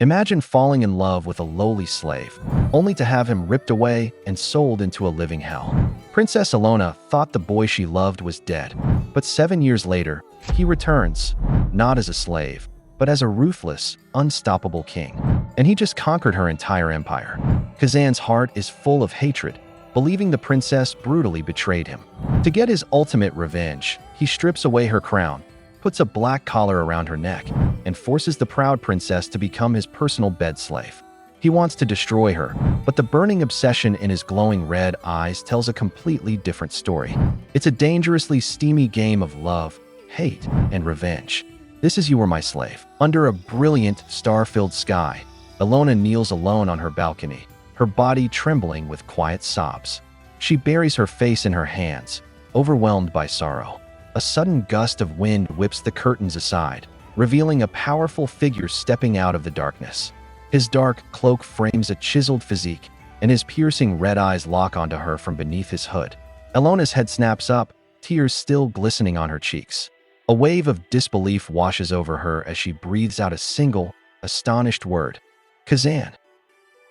Imagine falling in love with a lowly slave, only to have him ripped away and sold into a living hell. Princess Elona thought the boy she loved was dead, but 7 years later, he returns, not as a slave, but as a ruthless, unstoppable king. And he just conquered her entire empire. Kazan's heart is full of hatred, believing the princess brutally betrayed him. To get his ultimate revenge, he strips away her crown, puts a black collar around her neck, and forces the proud princess to become his personal bed slave. He wants to destroy her, but the burning obsession in his glowing red eyes tells a completely different story. It's a dangerously steamy game of love, hate, and revenge. This is You Are My Slave. Under a brilliant, star-filled sky, Elona kneels alone on her balcony, her body trembling with quiet sobs. She buries her face in her hands, overwhelmed by sorrow. A sudden gust of wind whips the curtains aside, revealing a powerful figure stepping out of the darkness. His dark cloak frames a chiseled physique, and his piercing red eyes lock onto her from beneath his hood. Elona's head snaps up, tears still glistening on her cheeks. A wave of disbelief washes over her as she breathes out a single, astonished word: Kazan.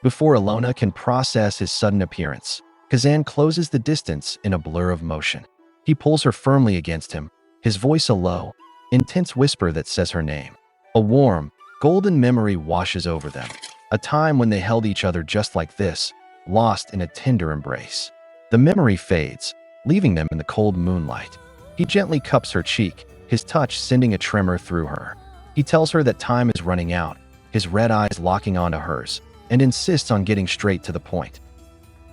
Before Elona can process his sudden appearance, Kazan closes the distance in a blur of motion. He pulls her firmly against him, his voice a low, intense whisper that says her name. A warm, golden memory washes over them, a time when they held each other just like this, lost in a tender embrace. The memory fades, leaving them in the cold moonlight. He gently cups her cheek, his touch sending a tremor through her. He tells her that time is running out, his red eyes locking onto hers, and insists on getting straight to the point.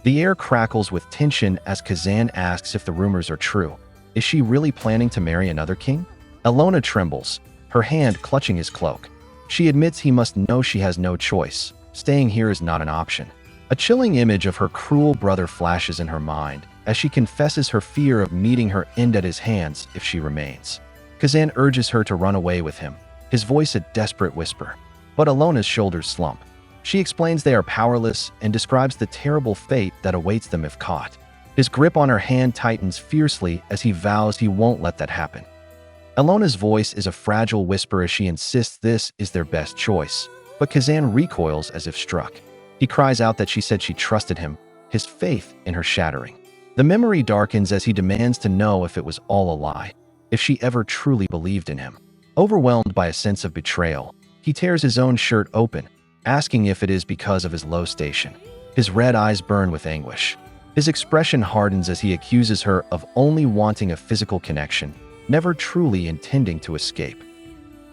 The air crackles with tension as Kazan asks if the rumors are true. Is she really planning to marry another king? Elona trembles, her hand clutching his cloak. She admits he must know she has no choice. Staying here is not an option. A chilling image of her cruel brother flashes in her mind as she confesses her fear of meeting her end at his hands if she remains. Kazan urges her to run away with him, his voice a desperate whisper. But Elona's shoulders slump. She explains they are powerless and describes the terrible fate that awaits them if caught. His grip on her hand tightens fiercely as he vows he won't let that happen. Elona's voice is a fragile whisper as she insists this is their best choice, but Kazan recoils as if struck. He cries out that she said she trusted him, his faith in her shattering. The memory darkens as he demands to know if it was all a lie, if she ever truly believed in him. Overwhelmed by a sense of betrayal, he tears his own shirt open, asking if it is because of his low station. His red eyes burn with anguish. His expression hardens as he accuses her of only wanting a physical connection, never truly intending to escape.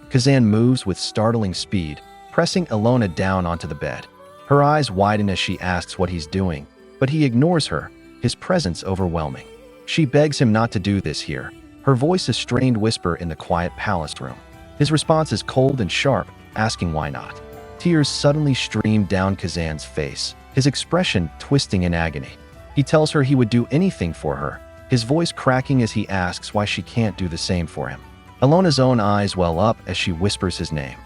Kazan moves with startling speed, pressing Elona down onto the bed. Her eyes widen as she asks what he's doing, but he ignores her, his presence overwhelming. She begs him not to do this here, her voice a strained whisper in the quiet palace room. His response is cold and sharp, asking why not. Tears suddenly stream down Kazan's face, his expression twisting in agony. He tells her he would do anything for her, his voice cracking as he asks why she can't do the same for him. Elona's own eyes well up as she whispers his name.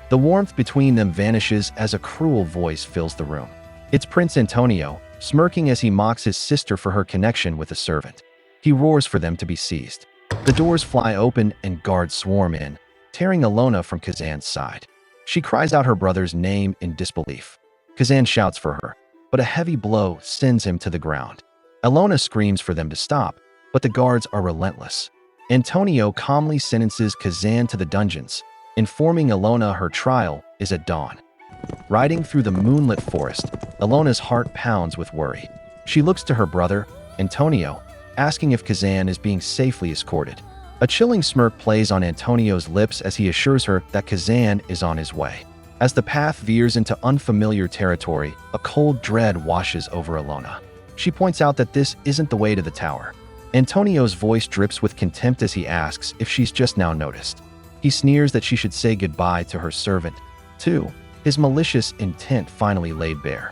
The warmth between them vanishes as a cruel voice fills the room. It's Prince Antonio, smirking as he mocks his sister for her connection with a servant. He roars for them to be seized. The doors fly open and guards swarm in, tearing Elona from Kazan's side. She cries out her brother's name in disbelief. Kazan shouts for her, but a heavy blow sends him to the ground. Elona screams for them to stop, but the guards are relentless. Antonio calmly sentences Kazan to the dungeons, informing Elona her trial is at dawn. Riding through the moonlit forest, Elona's heart pounds with worry. She looks to her brother, Antonio, asking if Kazan is being safely escorted. A chilling smirk plays on Antonio's lips as he assures her that Kazan is on his way. As the path veers into unfamiliar territory, a cold dread washes over Elona. She points out that this isn't the way to the tower. Antonio's voice drips with contempt as he asks if she's just now noticed. He sneers that she should say goodbye to her servant, too, his malicious intent finally laid bare.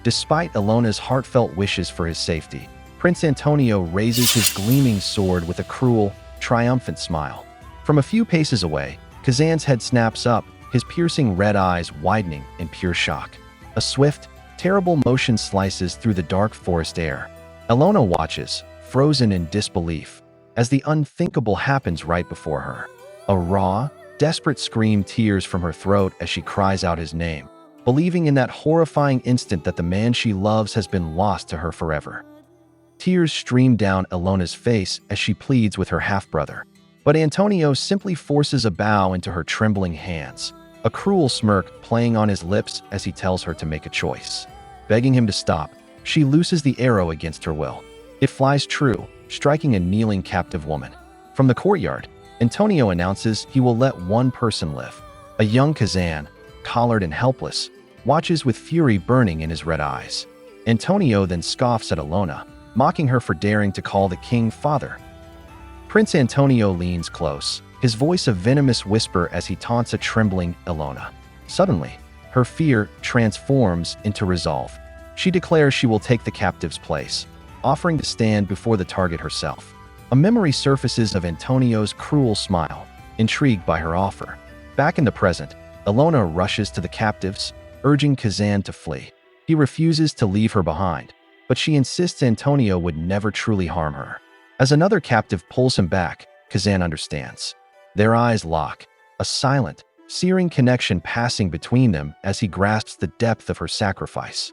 Despite Elona's heartfelt wishes for his safety, Prince Antonio raises his gleaming sword with a cruel, triumphant smile. From a few paces away, Kazan's head snaps up, his piercing red eyes widening in pure shock. A swift, terrible motion slices through the dark forest air. Elona watches, frozen in disbelief, as the unthinkable happens right before her. A raw, desperate scream tears from her throat as she cries out his name, believing in that horrifying instant that the man she loves has been lost to her forever. Tears stream down Elona's face as she pleads with her half-brother, but Antonio simply forces a bow into her trembling hands, a cruel smirk playing on his lips as he tells her to make a choice. Begging him to stop, she looses the arrow against her will. It flies true, striking a kneeling captive woman. From the courtyard, Antonio announces he will let one person live. A young Kazan, collared and helpless, watches with fury burning in his red eyes. Antonio then scoffs at Elona, mocking her for daring to call the king father. Prince Antonio leans close, his voice a venomous whisper as he taunts a trembling Elona. Suddenly, her fear transforms into resolve. She declares she will take the captive's place, offering to stand before the target herself. A memory surfaces of Antonio's cruel smile, intrigued by her offer. Back in the present, Elona rushes to the captives, urging Kazan to flee. He refuses to leave her behind, but she insists Antonio would never truly harm her. As another captive pulls him back, Kazan understands. Their eyes lock, a silent, searing connection passing between them as he grasps the depth of her sacrifice.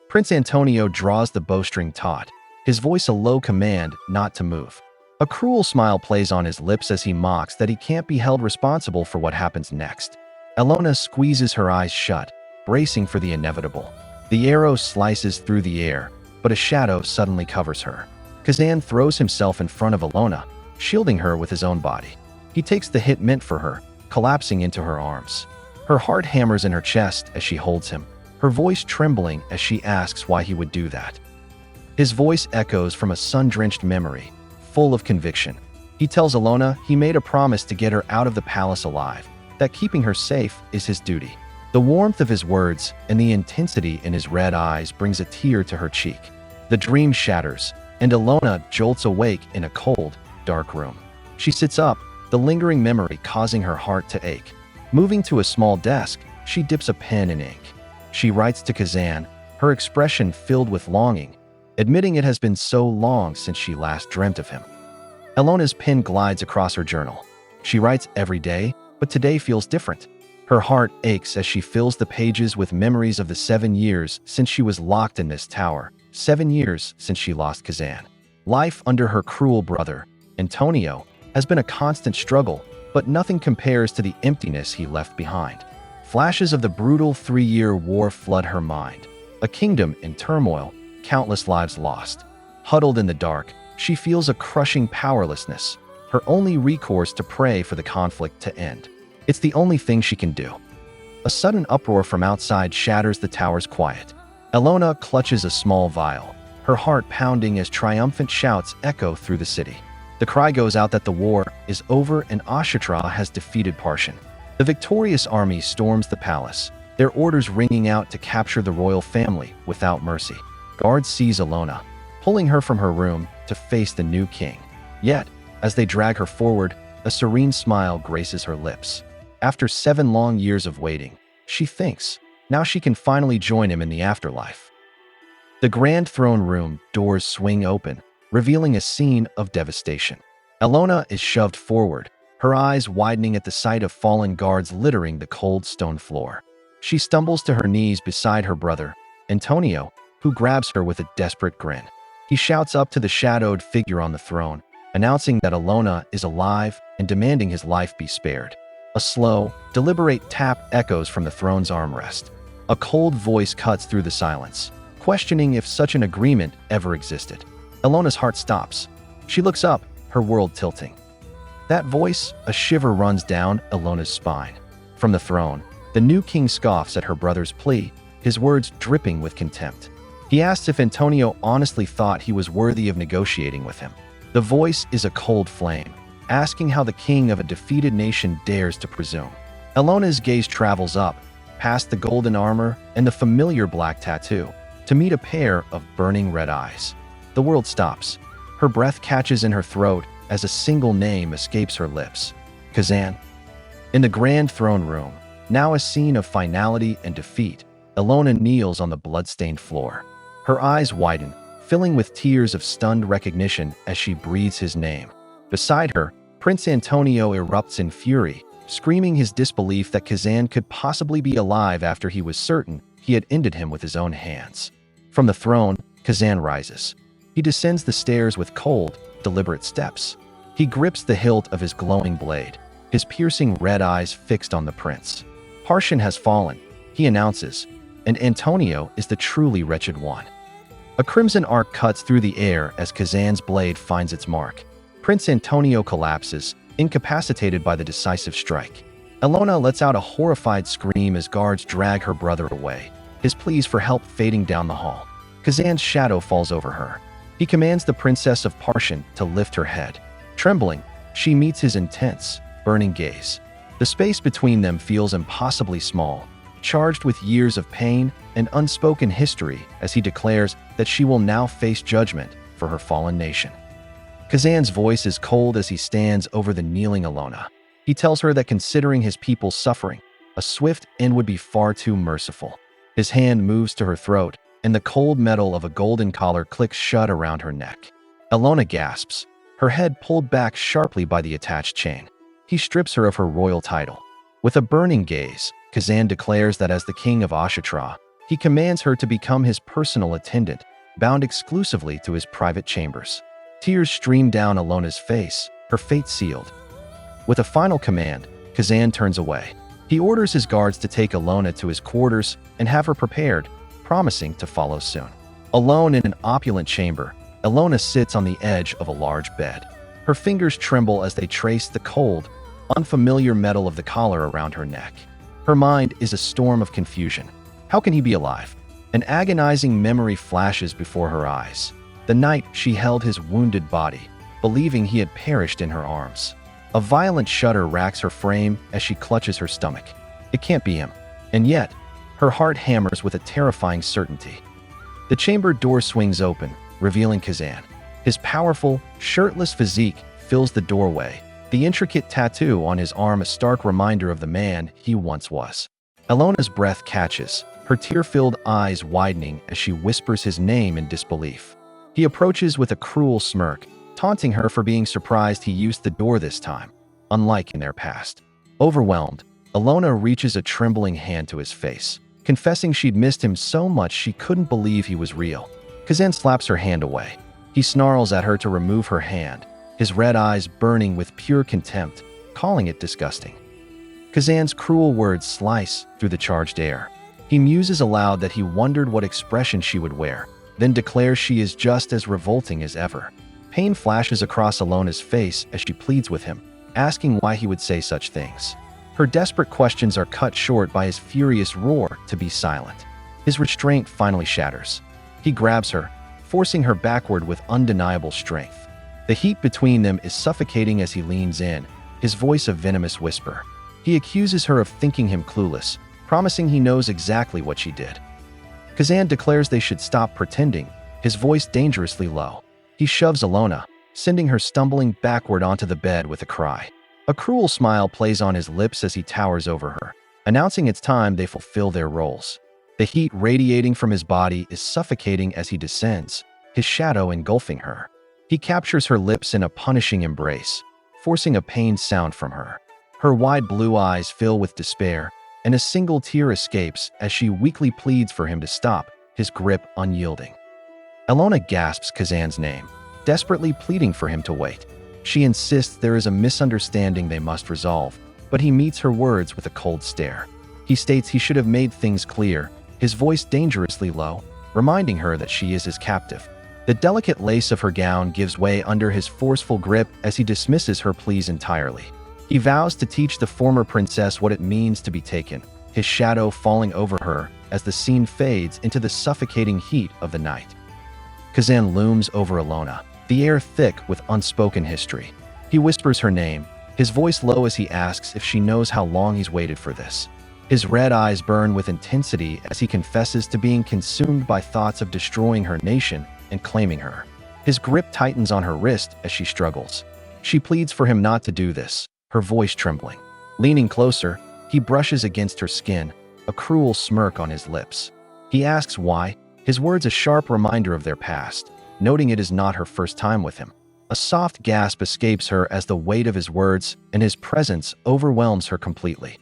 Prince Antonio draws the bowstring taut, his voice a low command not to move. A cruel smile plays on his lips as he mocks that he can't be held responsible for what happens next. Elona squeezes her eyes shut, bracing for the inevitable. The arrow slices through the air, but a shadow suddenly covers her. Kazan throws himself in front of Elona, shielding her with his own body. He takes the hit meant for her, collapsing into her arms. Her heart hammers in her chest as she holds him, her voice trembling as she asks why he would do that. His voice echoes from a sun-drenched memory, full of conviction. He tells Elona he made a promise to get her out of the palace alive, that keeping her safe is his duty. The warmth of his words and the intensity in his red eyes brings a tear to her cheek. The dream shatters, and Elona jolts awake in a cold, dark room. She sits up, the lingering memory causing her heart to ache. Moving to a small desk, she dips a pen in ink. She writes to Kazan, her expression filled with longing, admitting it has been so long since she last dreamt of him. Elona's pen glides across her journal. She writes every day, but today feels different. Her heart aches as she fills the pages with memories of the 7 years since she was locked in this tower, 7 years since she lost Kazan. Life under her cruel brother, Antonio, has been a constant struggle, but nothing compares to the emptiness he left behind. Flashes of the brutal 3-year war flood her mind. A kingdom in turmoil, countless lives lost. Huddled in the dark, she feels a crushing powerlessness, her only recourse to pray for the conflict to end. It's the only thing she can do. A sudden uproar from outside shatters the tower's quiet. Elona clutches a small vial, her heart pounding as triumphant shouts echo through the city. The cry goes out that the war is over and Ashetra has defeated Parshan. The victorious army storms the palace, their orders ringing out to capture the royal family without mercy. Guards seize Elona, pulling her from her room to face the new king. Yet, as they drag her forward, a serene smile graces her lips. After 7 long years of waiting, she thinks, now she can finally join him in the afterlife. The grand throne room doors swing open, revealing a scene of devastation. Elona is shoved forward, her eyes widening at the sight of fallen guards littering the cold stone floor. She stumbles to her knees beside her brother, Antonio, who grabs her with a desperate grin. He shouts up to the shadowed figure on the throne, announcing that Elona is alive and demanding his life be spared. A slow, deliberate tap echoes from the throne's armrest. A cold voice cuts through the silence, questioning if such an agreement ever existed. Elona's heart stops. She looks up, her world tilting. That voice, a shiver runs down Elona's spine. From the throne, the new king scoffs at her brother's plea, his words dripping with contempt. He asks if Antonio honestly thought he was worthy of negotiating with him. The voice is a cold flame, asking how the king of a defeated nation dares to presume. Elona's gaze travels up, past the golden armor and the familiar black tattoo, to meet a pair of burning red eyes. The world stops. Her breath catches in her throat as a single name escapes her lips. Kazan. In the grand throne room, now a scene of finality and defeat, Elona kneels on the blood-stained floor. Her eyes widen, filling with tears of stunned recognition as she breathes his name. Beside her, Prince Antonio erupts in fury, screaming his disbelief that Kazan could possibly be alive after he was certain he had ended him with his own hands. From the throne, Kazan rises. He descends the stairs with cold, deliberate steps. He grips the hilt of his glowing blade, his piercing red eyes fixed on the prince. Parshan has fallen, he announces, and Antonio is the truly wretched one. A crimson arc cuts through the air as Kazan's blade finds its mark. Prince Antonio collapses, incapacitated by the decisive strike. Elona lets out a horrified scream as guards drag her brother away, his pleas for help fading down the hall. Kazan's shadow falls over her. He commands the Princess of Parshan to lift her head. Trembling, she meets his intense, burning gaze. The space between them feels impossibly small, charged with years of pain and unspoken history as he declares that she will now face judgment for her fallen nation. Kazan's voice is cold as he stands over the kneeling Elona. He tells her that considering his people's suffering, a swift end would be far too merciful. His hand moves to her throat, and the cold metal of a golden collar clicks shut around her neck. Elona gasps, her head pulled back sharply by the attached chain. He strips her of her royal title. With a burning gaze, Kazan declares that as the king of Ashetra, he commands her to become his personal attendant, bound exclusively to his private chambers. Tears stream down Elona's face, her fate sealed. With a final command, Kazan turns away. He orders his guards to take Elona to his quarters and have her prepared, promising to follow soon. Alone in an opulent chamber, Elona sits on the edge of a large bed. Her fingers tremble as they trace the cold, unfamiliar metal of the collar around her neck. Her mind is a storm of confusion. How can he be alive? An agonizing memory flashes before her eyes. The night she held his wounded body, believing he had perished in her arms. A violent shudder racks her frame as she clutches her stomach. It can't be him. And yet, her heart hammers with a terrifying certainty. The chamber door swings open, revealing Kazan. His powerful, shirtless physique fills the doorway, the intricate tattoo on his arm a stark reminder of the man he once was. Elona's breath catches, her tear-filled eyes widening as she whispers his name in disbelief. He approaches with a cruel smirk, taunting her for being surprised he used the door this time, unlike in their past. Overwhelmed, Elona reaches a trembling hand to his face, confessing she'd missed him so much she couldn't believe he was real. Kazan slaps her hand away. He snarls at her to remove her hand, his red eyes burning with pure contempt, calling it disgusting. Kazan's cruel words slice through the charged air. He muses aloud that he wondered what expression she would wear, then declares she is just as revolting as ever. Pain flashes across Elona's face as she pleads with him, asking why he would say such things. Her desperate questions are cut short by his furious roar to be silent. His restraint finally shatters. He grabs her, forcing her backward with undeniable strength. The heat between them is suffocating as he leans in, his voice a venomous whisper. He accuses her of thinking him clueless, promising he knows exactly what she did. Kazan declares they should stop pretending, his voice dangerously low. He shoves Elona, sending her stumbling backward onto the bed with a cry. A cruel smile plays on his lips as he towers over her, announcing it's time they fulfill their roles. The heat radiating from his body is suffocating as he descends, his shadow engulfing her. He captures her lips in a punishing embrace, forcing a pained sound from her. Her wide blue eyes fill with despair, and a single tear escapes as she weakly pleads for him to stop, his grip unyielding. Elona gasps Kazan's name, desperately pleading for him to wait. She insists there is a misunderstanding they must resolve, but he meets her words with a cold stare. He states he should have made things clear, his voice dangerously low, reminding her that she is his captive. The delicate lace of her gown gives way under his forceful grip as he dismisses her pleas entirely. He vows to teach the former princess what it means to be taken, his shadow falling over her as the scene fades into the suffocating heat of the night. Kazan looms over Elona, the air thick with unspoken history. He whispers her name, his voice low as he asks if she knows how long he's waited for this. His red eyes burn with intensity as he confesses to being consumed by thoughts of destroying her nation and claiming her. His grip tightens on her wrist as she struggles. She pleads for him not to do this, her voice trembling. Leaning closer, he brushes against her skin, a cruel smirk on his lips. He asks why, his words a sharp reminder of their past, noting it is not her first time with him. A soft gasp escapes her as the weight of his words and his presence overwhelms her completely.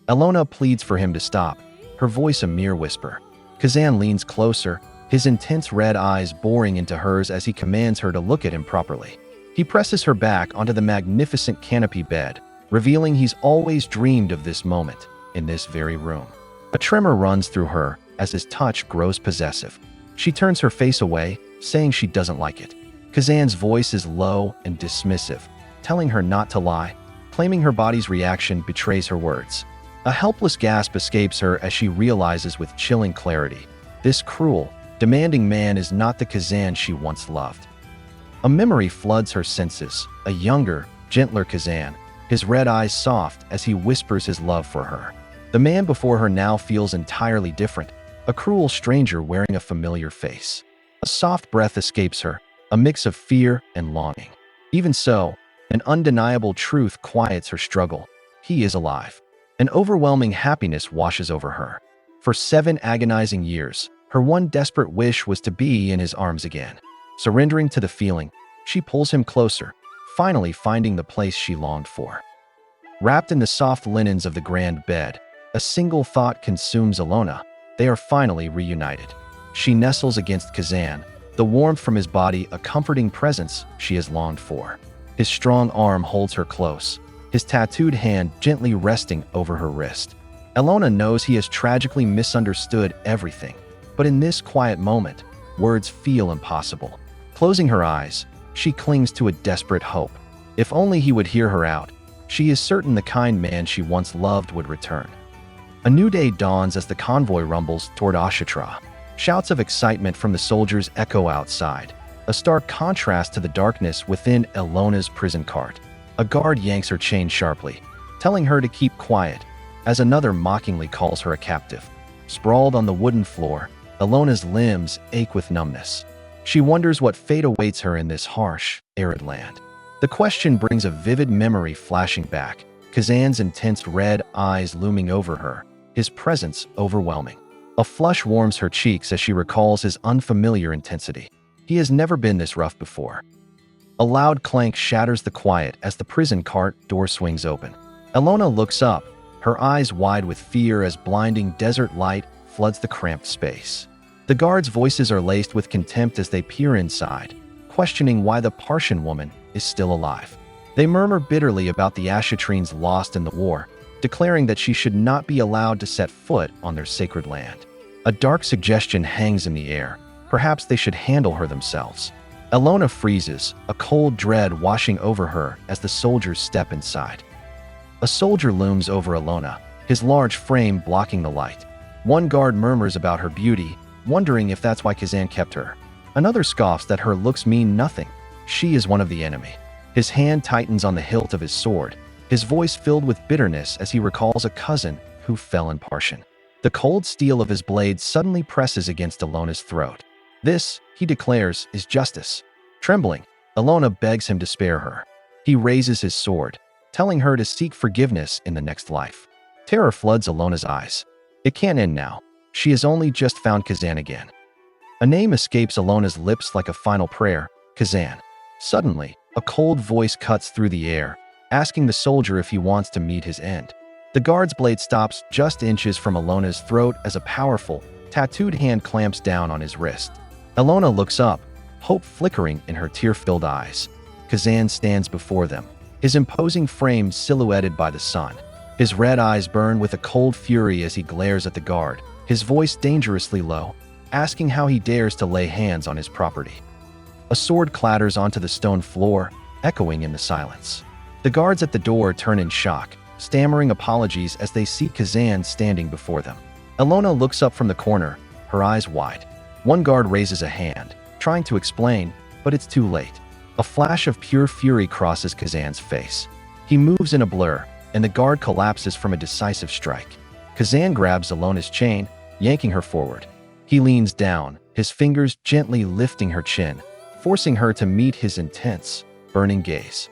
Elona pleads for him to stop, her voice a mere whisper. Kazan leans closer, his intense red eyes boring into hers as he commands her to look at him properly. He presses her back onto the magnificent canopy bed, revealing he's always dreamed of this moment, in this very room. A tremor runs through her as his touch grows possessive. She turns her face away, saying she doesn't like it. Kazan's voice is low and dismissive, telling her not to lie, claiming her body's reaction betrays her words. A helpless gasp escapes her as she realizes with chilling clarity, this cruel, demanding man is not the Kazan she once loved. A memory floods her senses, a younger, gentler Kazan, his red eyes soft as he whispers his love for her. The man before her now feels entirely different, a cruel stranger wearing a familiar face. A soft breath escapes her, a mix of fear and longing. Even so, an undeniable truth quiets her struggle. He is alive. An overwhelming happiness washes over her. For 7 agonizing years, her one desperate wish was to be in his arms again. Surrendering to the feeling, she pulls him closer, finally finding the place she longed for. Wrapped in the soft linens of the grand bed, a single thought consumes Elona. They are finally reunited. She nestles against Kazan, the warmth from his body a comforting presence she has longed for. His strong arm holds her close, his tattooed hand gently resting over her wrist. Elona knows he has tragically misunderstood everything, but in this quiet moment, words feel impossible. Closing her eyes, she clings to a desperate hope. If only he would hear her out, she is certain the kind man she once loved would return. A new day dawns as the convoy rumbles toward Ashetra. Shouts of excitement from the soldiers echo outside, a stark contrast to the darkness within Elona's prison cart. A guard yanks her chain sharply, telling her to keep quiet, as another mockingly calls her a captive. Sprawled on the wooden floor, Elona's limbs ache with numbness. She wonders what fate awaits her in this harsh, arid land. The question brings a vivid memory flashing back, Kazan's intense red eyes looming over her, his presence overwhelming. A flush warms her cheeks as she recalls his unfamiliar intensity. He has never been this rough before. A loud clank shatters the quiet as the prison cart door swings open. Elona looks up, her eyes wide with fear as blinding desert light floods the cramped space. The guards' voices are laced with contempt as they peer inside, questioning why the Partian woman is still alive. They murmur bitterly about the Ashetrines lost in the war, declaring that she should not be allowed to set foot on their sacred land. A dark suggestion hangs in the air. Perhaps they should handle her themselves. Elona freezes, a cold dread washing over her as the soldiers step inside. A soldier looms over Elona, his large frame blocking the light. One guard murmurs about her beauty, wondering if that's why Kazan kept her. Another scoffs that her looks mean nothing. She is one of the enemy. His hand tightens on the hilt of his sword, his voice filled with bitterness as he recalls a cousin who fell in Partian. The cold steel of his blade suddenly presses against Elona's throat. This, he declares, is justice. Trembling, Elona begs him to spare her. He raises his sword, telling her to seek forgiveness in the next life. Terror floods Elona's eyes. It can't end now. She has only just found Kazan again. A name escapes Elona's lips like a final prayer, Kazan. Suddenly, a cold voice cuts through the air, asking the soldier if he wants to meet his end. The guard's blade stops just inches from Elona's throat as a powerful, tattooed hand clamps down on his wrist. Elona looks up, hope flickering in her tear-filled eyes. Kazan stands before them, his imposing frame silhouetted by the sun. His red eyes burn with a cold fury as he glares at the guard, his voice dangerously low, asking how he dares to lay hands on his property. A sword clatters onto the stone floor, echoing in the silence. The guards at the door turn in shock, stammering apologies as they see Kazan standing before them. Elona looks up from the corner, her eyes wide. One guard raises a hand, trying to explain, but it's too late. A flash of pure fury crosses Kazan's face. He moves in a blur, and the guard collapses from a decisive strike. Kazan grabs Elona's chain, yanking her forward. He leans down, his fingers gently lifting her chin, forcing her to meet his intense, burning gaze.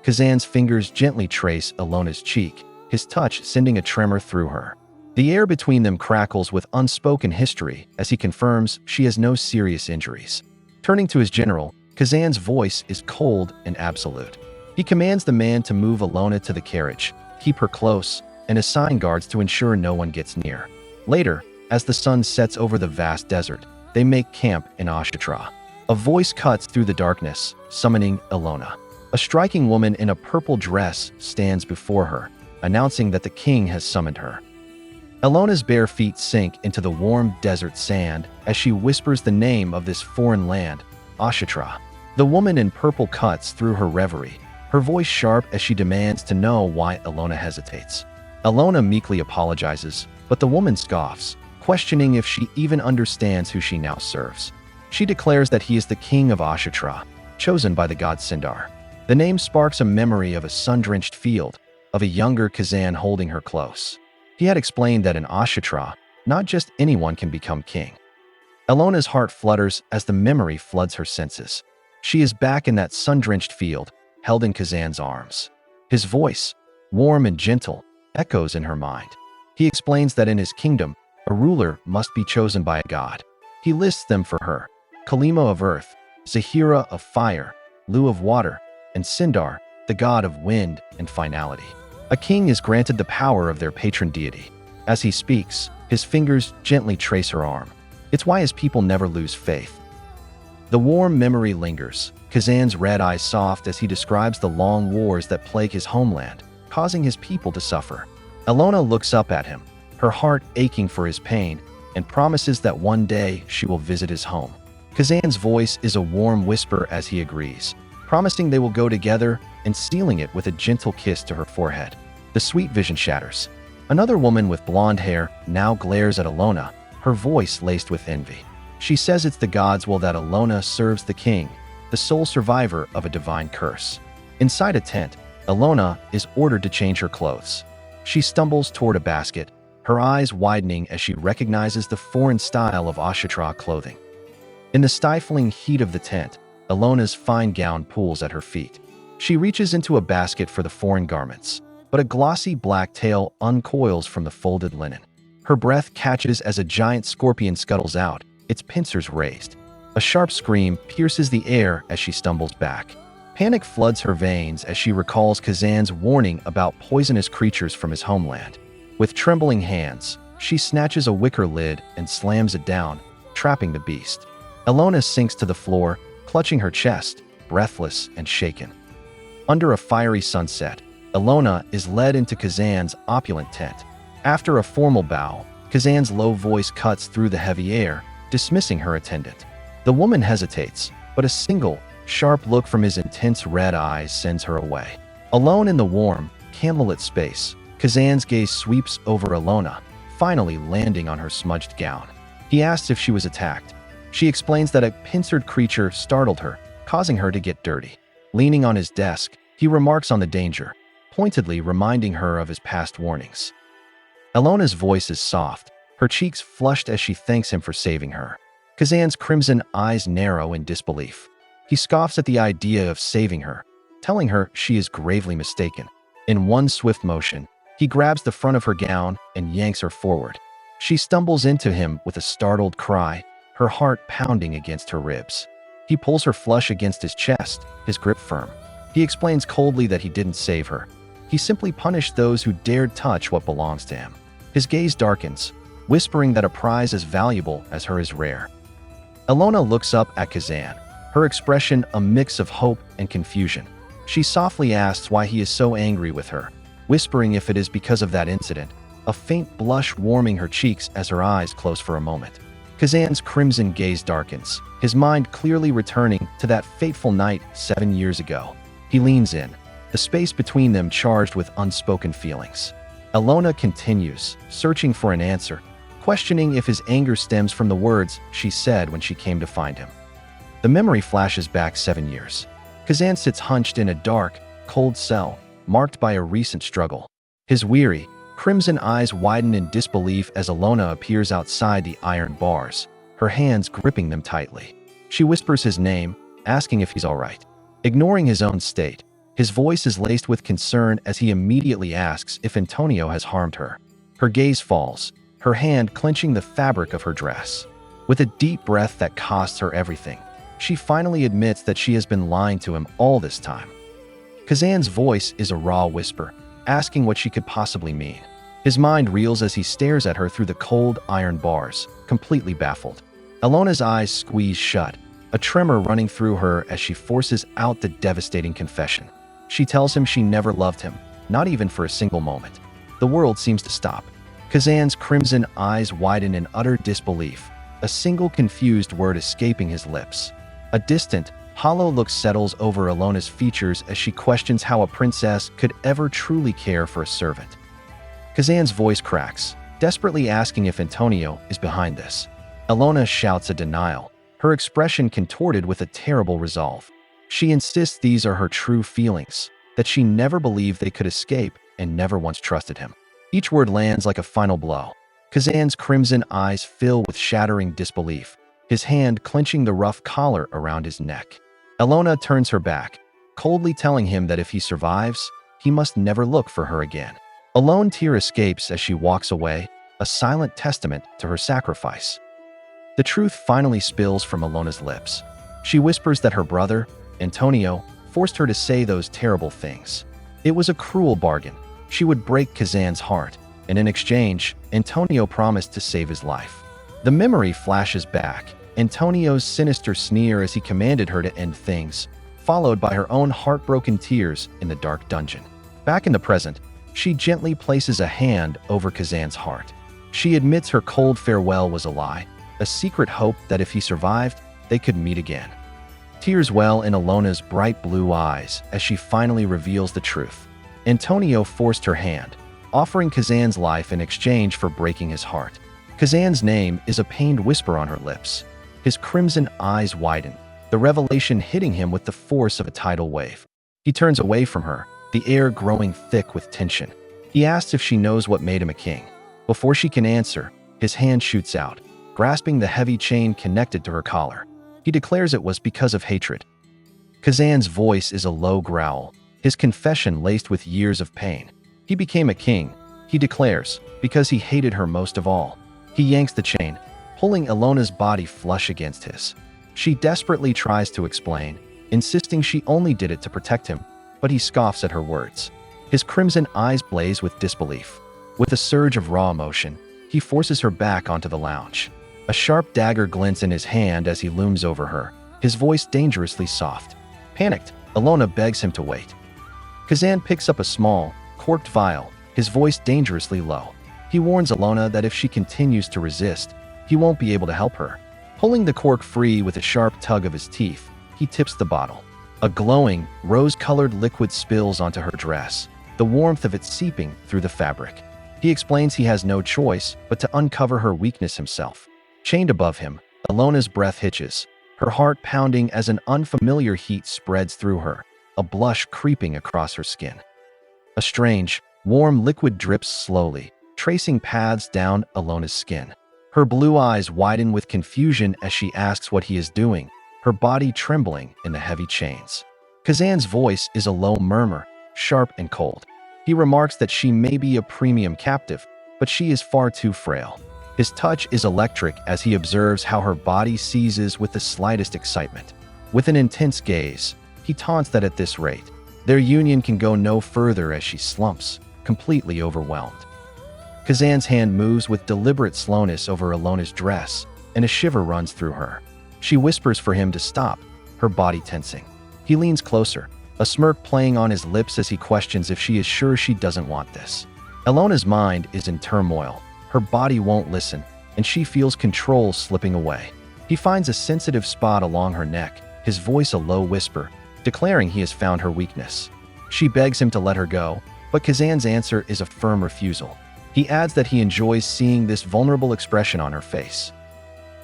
Kazan's fingers gently trace Elona's cheek, his touch sending a tremor through her. The air between them crackles with unspoken history as he confirms she has no serious injuries. Turning to his general, Kazan's voice is cold and absolute. He commands the man to move Elona to the carriage, keep her close, and assign guards to ensure no one gets near. Later, as the sun sets over the vast desert, they make camp in Ashetra. A voice cuts through the darkness, summoning Elona. A striking woman in a purple dress stands before her, announcing that the king has summoned her. Elona's bare feet sink into the warm desert sand as she whispers the name of this foreign land, Ashetra. The woman in purple cuts through her reverie, her voice sharp as she demands to know why Elona hesitates. Elona meekly apologizes, but the woman scoffs, questioning if she even understands who she now serves. She declares that he is the king of Ashetra, chosen by the god Sindar. The name sparks a memory of a sun-drenched field, of a younger Kazan holding her close. He had explained that in Ashetra, not just anyone can become king. Elona's heart flutters as the memory floods her senses. She is back in that sun-drenched field, held in Kazan's arms. His voice, warm and gentle, echoes in her mind. He explains that in his kingdom, a ruler must be chosen by a god. He lists them for her: Kalimo of earth, Zahira of fire, Lu of water, and Sindar, the god of wind and finality. A king is granted the power of their patron deity. As he speaks, his fingers gently trace her arm. It's why his people never lose faith. The warm memory lingers, Kazan's red eyes soft as he describes the long wars that plague his homeland, causing his people to suffer. Elona looks up at him, her heart aching for his pain, and promises that one day she will visit his home. Kazan's voice is a warm whisper as he agrees, promising they will go together and sealing it with a gentle kiss to her forehead. The sweet vision shatters. Another woman with blonde hair now glares at Elona, her voice laced with envy. She says it's the god's will that Elona serves the king, the sole survivor of a divine curse. Inside a tent, Elona is ordered to change her clothes. She stumbles toward a basket, her eyes widening as she recognizes the foreign style of Ashetra clothing. In the stifling heat of the tent, Elona's fine gown pools at her feet. She reaches into a basket for the foreign garments, but a glossy black tail uncoils from the folded linen. Her breath catches as a giant scorpion scuttles out, its pincers raised. A sharp scream pierces the air as she stumbles back. Panic floods her veins as she recalls Kazan's warning about poisonous creatures from his homeland. With trembling hands, she snatches a wicker lid and slams it down, trapping the beast. Elona sinks to the floor, clutching her chest, breathless and shaken. Under a fiery sunset, Elona is led into Kazan's opulent tent. After a formal bow, Kazan's low voice cuts through the heavy air, dismissing her attendant. The woman hesitates, but a single, sharp look from his intense red eyes sends her away. Alone in the warm, candlelit space, Kazan's gaze sweeps over Elona, finally landing on her smudged gown. He asks if she was attacked. She explains that a pincered creature startled her, causing her to get dirty. Leaning on his desk, he remarks on the danger, pointedly reminding her of his past warnings. Elona's voice is soft, her cheeks flushed as she thanks him for saving her. Kazan's crimson eyes narrow in disbelief. He scoffs at the idea of saving her, telling her she is gravely mistaken. In one swift motion, he grabs the front of her gown and yanks her forward. She stumbles into him with a startled cry, her heart pounding against her ribs. He pulls her flush against his chest, his grip firm. He explains coldly that he didn't save her. He simply punished those who dared touch what belongs to him. His gaze darkens, whispering that a prize as valuable as her is rare. Elona looks up at Kazan, her expression a mix of hope and confusion. She softly asks why he is so angry with her, whispering if it is because of that incident, a faint blush warming her cheeks as her eyes close for a moment. Kazan's crimson gaze darkens, his mind clearly returning to that fateful night 7 years ago. He leans in, the space between them charged with unspoken feelings. Elona continues, searching for an answer, questioning if his anger stems from the words she said when she came to find him. The memory flashes back 7 years. Kazan sits hunched in a dark, cold cell, marked by a recent struggle. His weary, crimson eyes widen in disbelief as Elona appears outside the iron bars, her hands gripping them tightly. She whispers his name, asking if he's all right. Ignoring his own state, his voice is laced with concern as he immediately asks if Antonio has harmed her. Her gaze falls, her hand clenching the fabric of her dress. With a deep breath that costs her everything, She finally admits that she has been lying to him all this time. Kazan's voice is a raw whisper, asking what she could possibly mean. His mind reels as he stares at her through the cold iron bars, completely baffled. Elona's eyes squeeze shut, a tremor running through her as she forces out the devastating confession. She tells him she never loved him, not even for a single moment. The world seems to stop. Kazan's crimson eyes widen in utter disbelief, a single confused word escaping his lips. A distant, hollow look settles over Elona's features as she questions how a princess could ever truly care for a servant. Kazan's voice cracks, desperately asking if Antonio is behind this. Elona shouts a denial, her expression contorted with a terrible resolve. She insists these are her true feelings, that she never believed they could escape and never once trusted him. Each word lands like a final blow. Kazan's crimson eyes fill with shattering disbelief, his hand clenching the rough collar around his neck. Elona turns her back, coldly telling him that if he survives, he must never look for her again. A lone tear escapes as she walks away, a silent testament to her sacrifice. The truth finally spills from Elona's lips. She whispers that her brother, Antonio, forced her to say those terrible things. It was a cruel bargain. She would break Kazan's heart, and in exchange, Antonio promised to save his life. The memory flashes back, Antonio's sinister sneer as he commanded her to end things, followed by her own heartbroken tears in the dark dungeon. Back in the present, she gently places a hand over Kazan's heart. She admits her cold farewell was a lie, a secret hope that if he survived, they could meet again. Tears well in Elona's bright blue eyes as she finally reveals the truth. Antonio forced her hand, offering Kazan's life in exchange for breaking his heart. Kazan's name is a pained whisper on her lips. His crimson eyes widen, the revelation hitting him with the force of a tidal wave. He turns away from her, the air growing thick with tension. He asks if she knows what made him a king. Before she can answer, his hand shoots out, grasping the heavy chain connected to her collar. He declares it was because of hatred. Kazan's voice is a low growl, his confession laced with years of pain. He became a king, he declares, because he hated her most of all. He yanks the chain, pulling Elona's body flush against his. She desperately tries to explain, insisting she only did it to protect him, but he scoffs at her words. His crimson eyes blaze with disbelief. With a surge of raw emotion, he forces her back onto the lounge. A sharp dagger glints in his hand as he looms over her, his voice dangerously soft. Panicked, Elona begs him to wait. Kazan picks up a small, corked vial, his voice dangerously low. He warns Elona that if she continues to resist, he won't be able to help her. Pulling the cork free with a sharp tug of his teeth, he tips the bottle. A glowing, rose-colored liquid spills onto her dress, the warmth of it seeping through the fabric. He explains he has no choice but to uncover her weakness himself. Chained above him, Elona's breath hitches, her heart pounding as an unfamiliar heat spreads through her, a blush creeping across her skin. A strange, warm liquid drips slowly, tracing paths down Elona's skin. Her blue eyes widen with confusion as she asks what he is doing, her body trembling in the heavy chains. Kazan's voice is a low murmur, sharp and cold. He remarks that she may be a premium captive, but she is far too frail. His touch is electric as he observes how her body seizes with the slightest excitement. With an intense gaze, he taunts that at this rate, their union can go no further as she slumps, completely overwhelmed. Kazan's hand moves with deliberate slowness over Elona's dress, and a shiver runs through her. She whispers for him to stop, her body tensing. He leans closer, a smirk playing on his lips as he questions if she is sure she doesn't want this. Elona's mind is in turmoil. Her body won't listen, and she feels control slipping away. He finds a sensitive spot along her neck, his voice a low whisper, declaring he has found her weakness. She begs him to let her go, but Kazan's answer is a firm refusal. He adds that he enjoys seeing this vulnerable expression on her face.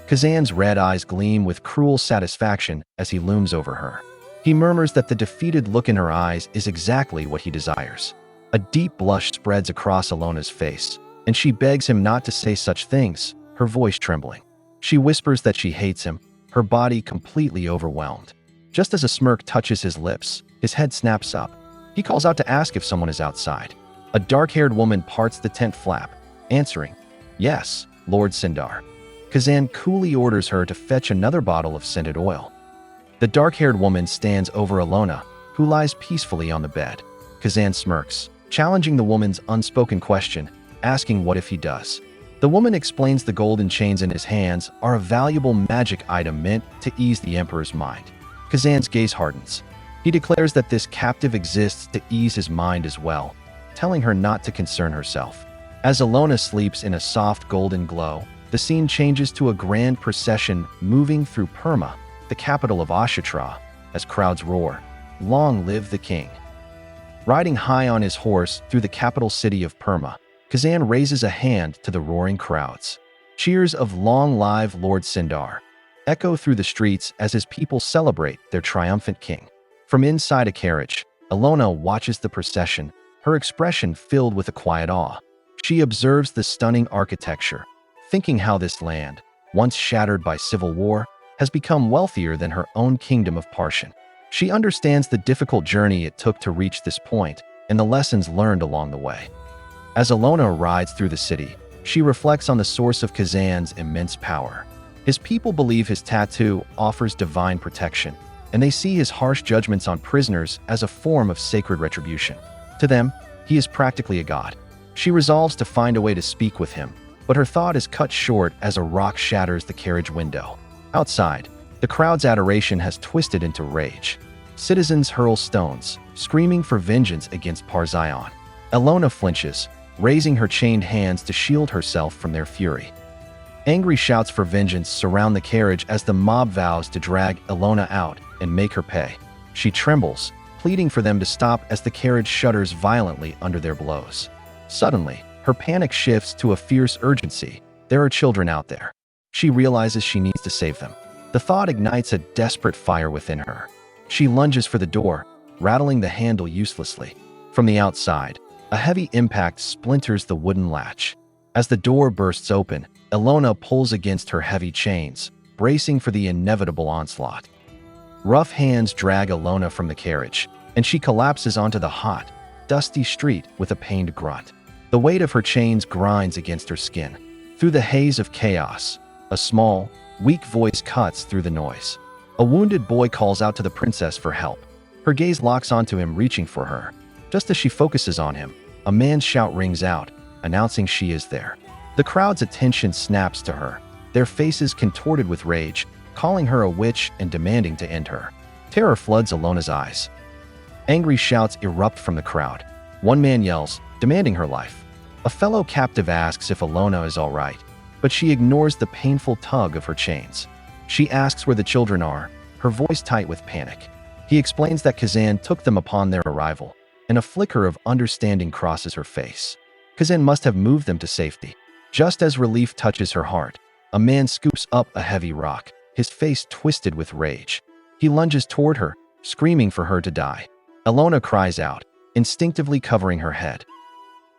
Kazan's red eyes gleam with cruel satisfaction as he looms over her. He murmurs that the defeated look in her eyes is exactly what he desires. A deep blush spreads across Elona's face, and she begs him not to say such things, her voice trembling. She whispers that she hates him, her body completely overwhelmed. Just as a smirk touches his lips, his head snaps up. He calls out to ask if someone is outside. A dark-haired woman parts the tent flap, answering, "Yes, Lord Sindar." Kazan coolly orders her to fetch another bottle of scented oil. The dark-haired woman stands over Elona, who lies peacefully on the bed. Kazan smirks, challenging the woman's unspoken question, asking what if he does. The woman explains the golden chains in his hands are a valuable magic item meant to ease the Emperor's mind. Kazan's gaze hardens. He declares that this captive exists to ease his mind as well, telling her not to concern herself. As Elona sleeps in a soft golden glow, the scene changes to a grand procession moving through Perma, the capital of Ashetra, as crowds roar, "Long live the king!" Riding high on his horse through the capital city of Perma, Kazan raises a hand to the roaring crowds. Cheers of "Long live Lord Sindar" echo through the streets as his people celebrate their triumphant king. From inside a carriage, Elona watches the procession, her expression filled with a quiet awe. She observes the stunning architecture, thinking how this land, once shattered by civil war, has become wealthier than her own kingdom of Parshan. She understands the difficult journey it took to reach this point and the lessons learned along the way. As Elona rides through the city, she reflects on the source of Kazan's immense power. His people believe his tattoo offers divine protection, and they see his harsh judgments on prisoners as a form of sacred retribution. To them, he is practically a god. She resolves to find a way to speak with him, but her thought is cut short as a rock shatters the carriage window. Outside, the crowd's adoration has twisted into rage. Citizens hurl stones, screaming for vengeance against Parzion. Elona flinches, raising her chained hands to shield herself from their fury. Angry shouts for vengeance surround the carriage as the mob vows to drag Elona out and make her pay. She trembles, pleading for them to stop as the carriage shudders violently under their blows. Suddenly, her panic shifts to a fierce urgency. There are children out there. She realizes she needs to save them. The thought ignites a desperate fire within her. She lunges for the door, rattling the handle uselessly. From the outside, a heavy impact splinters the wooden latch. As the door bursts open, Elona pulls against her heavy chains, bracing for the inevitable onslaught. Rough hands drag Elona from the carriage, and she collapses onto the hot, dusty street with a pained grunt. The weight of her chains grinds against her skin. Through the haze of chaos, a small, weak voice cuts through the noise. A wounded boy calls out to the princess for help. Her gaze locks onto him, reaching for her. Just as she focuses on him, a man's shout rings out, announcing she is there. The crowd's attention snaps to her, their faces contorted with rage, calling her a witch and demanding to end her. Terror floods Elona's eyes. Angry shouts erupt from the crowd. One man yells, demanding her life. A fellow captive asks if Elona is all right, but she ignores the painful tug of her chains. She asks where the children are, her voice tight with panic. He explains that Kazan took them upon their arrival, and a flicker of understanding crosses her face. Kazan must have moved them to safety. Just as relief touches her heart, a man scoops up a heavy rock, his face twisted with rage. He lunges toward her, screaming for her to die. Elona cries out, instinctively covering her head.